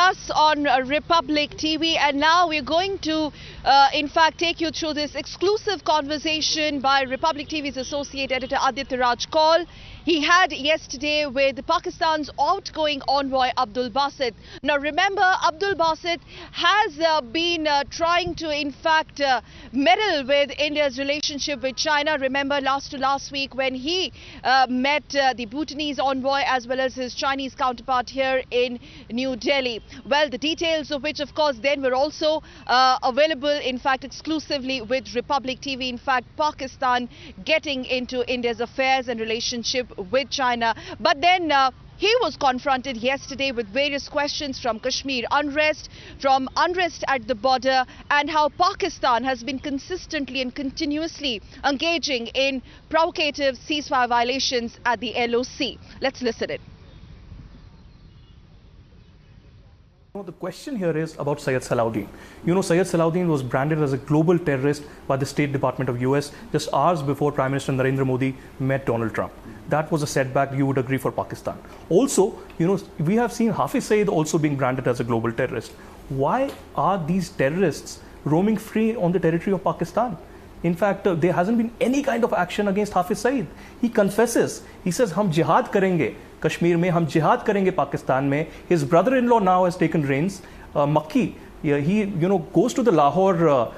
us on Republic TV, and now we're going to in fact take you through this exclusive conversation by Republic TV's associate editor Aditya Raj Kaul. He had yesterday with Pakistan's outgoing envoy Abdul Basit. Now remember, Abdul Basit has been trying to in fact meddle with India's relationship with China. Remember last week when he met the Bhutanese envoy as well as his Chinese counterpart here in New Delhi. Well, the details of which of course then were also available in fact exclusively with Republic TV. In fact, Pakistan getting into India's affairs and relationship with China. But then he was confronted yesterday with various questions from Kashmir unrest, from unrest at the border, and how Pakistan has been consistently and continuously engaging in provocative ceasefire violations at the LOC. Let's listen it. The question here is about Syed Salahuddin. You know, Syed Salahuddin was branded as a global terrorist by the State Department of US just hours before Prime Minister Narendra Modi met Donald Trump. That was a setback, you would agree, for Pakistan. Also, you know, we have seen Hafiz Syed also being branded as a global terrorist. Why are these terrorists roaming free on the territory of Pakistan? In fact, there hasn't been any kind of action against Hafiz Syed. He confesses. He says, "Hum jihad karenge Kashmir mein, hum jihad karenge Pakistan mein." His brother-in-law now has taken reins. Makki, he goes to the Lahore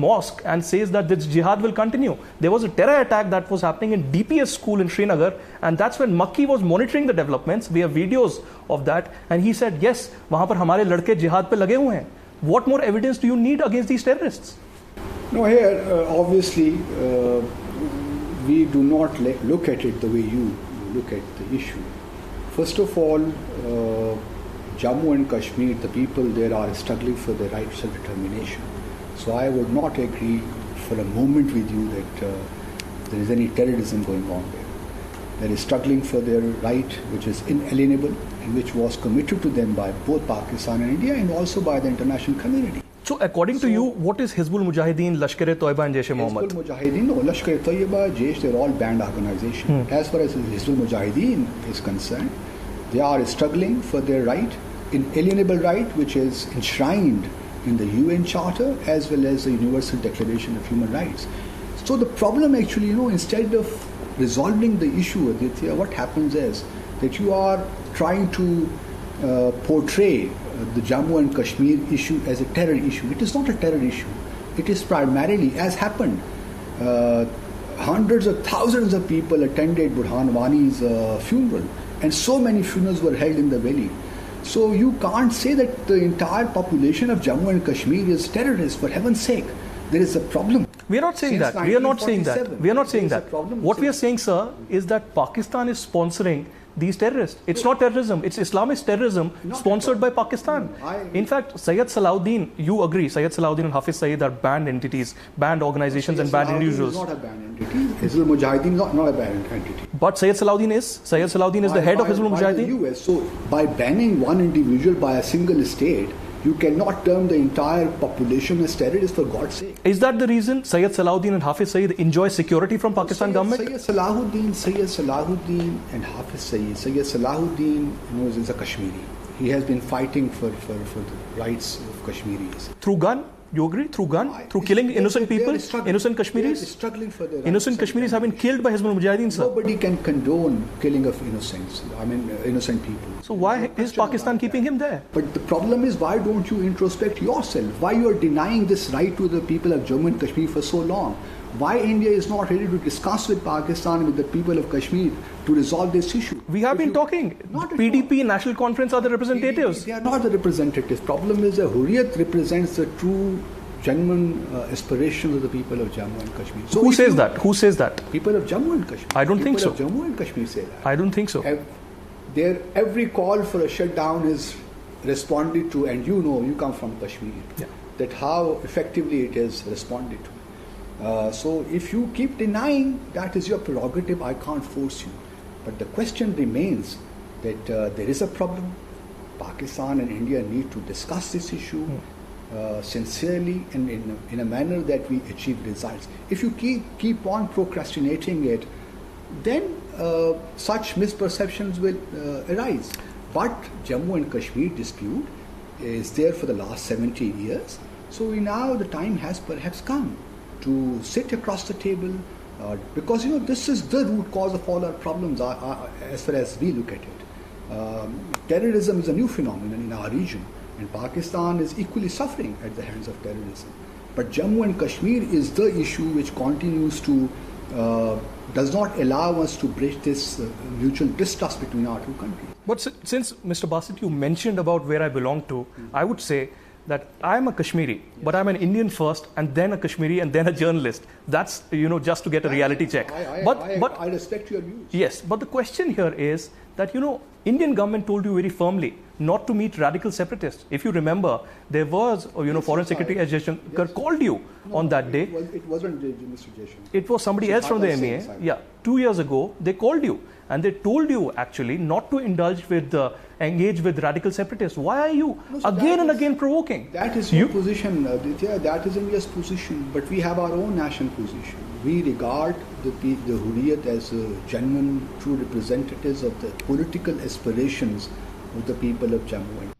mosque and says that this jihad will continue. There was a terror attack that was happening in DPS school in Srinagar, and that's when Makki was monitoring the developments. We have videos of that, and he said, "Yes, wahan par hamare ladke jihad pe lage hue hain." What more evidence do you need against these terrorists? No, here, obviously, we do not look at it the way you look at the issue. First of all, Jammu and Kashmir, the people there are struggling for their right of self-determination. So I would not agree for a moment with you that there is any terrorism going on there. They are struggling for their right, which is inalienable and which was committed to them by both Pakistan and India and also by the international community. So according to you, what is Hizbul Mujahideen, Lashkar-e-Toiba and Jaish-e-Mohammed? Hizbul Mujahideen, no, Lashkar-e-Toiba, Jaish, they're all banned organizations. As far as Hizbul Mujahideen is concerned, they are struggling for their right, inalienable right, which is enshrined in the UN Charter as well as the Universal Declaration of Human Rights. So the problem actually, instead of resolving the issue, Aditya, what happens is that you are trying to portray the Jammu and Kashmir issue as a terror issue. It is not a terror issue. It is primarily, as happened, hundreds of thousands of people attended Burhan Wani's funeral, and so many funerals were held in the valley. So you can't say that the entire population of Jammu and Kashmir is terrorists, for heaven's sake. There is a problem. We are not saying that. We are not saying that. We are not saying that. What we are saying, sir, is that Pakistan is sponsoring these terrorists. It's not terrorism. It's Islamist terrorism sponsored by Pakistan. In fact, Syed Salahuddin, you agree, Syed Salahuddin and Hafiz Syed are banned entities, banned organizations and banned individuals. Is not a banned entity. Hizbul Mujahideen is not a banned entity. But Syed Salahuddin is. Syed Salahuddin is the head of Hizbul Mujahideen. So by banning one individual by a single state, you cannot term the entire population as terrorists, for God's sake. Is that the reason Syed Salahuddin and Hafiz Syed enjoy security from Pakistan government? Syed Salahuddin and Hafiz Syed. Syed Salahuddin is a Kashmiri. He has been fighting for the rights of Kashmiris. Through gun? You agree? Through gun? Through killing innocent people? Innocent Kashmiris? Struggling for their innocent Kashmiris have been killed by Hizbul Mujahideen, sir. Nobody can condone killing of innocents. Innocent people. So why is Pakistan keeping him there? But the problem is, why don't you introspect yourself? Why you are denying this right to the people of Jammu and Kashmir for so long? Why India is not ready to discuss with Pakistan, with the people of Kashmir, to resolve this issue? We have been talking. PDP, National Conference are the representatives. They are not the representatives. Problem is that Hurriyat represents the true, genuine aspirations of the people of Jammu and Kashmir. So who says that? Who says that? People of Jammu and Kashmir. I don't think so. People of Jammu and Kashmir say that. I don't think so. Every call for a shutdown is responded to, and you come from Kashmir, that how effectively it is responded to. So if you keep denying, that is your prerogative. I can't force you. But the question remains that there is a problem. Pakistan and India need to discuss this issue sincerely and in a manner that we achieve results. If you keep on procrastinating it, then such misperceptions will arise. But Jammu and Kashmir dispute is there for the last 70 years. So now the time has perhaps come to sit across the table, because this is the root cause of all our problems as far as we look at it. Terrorism is a new phenomenon in our region, and Pakistan is equally suffering at the hands of terrorism. But Jammu and Kashmir is the issue which continues to does not allow us to bridge this mutual distrust between our two countries. But since Mr. Basit, you mentioned about where I belong to, I would say that I'm a Kashmiri, but I'm an Indian first, and then a Kashmiri, and then a journalist. That's, just to get a reality check. I respect your views. Yes, but the question here is that, Indian government told you very firmly not to meet radical separatists. If you remember, there was, Foreign Secretary S. Jaishankar called you on that day. It wasn't Mr. Jaishankar. It was somebody else from the MEA. Yeah, 2 years ago, they called you. And they told you actually not to engage with radical separatists. Why are you again and again provoking? That is your position, Aditya. That is India's position. But we have our own national position. We regard the Hurriyat as genuine, true representatives of the political aspirations of the people of Jammu and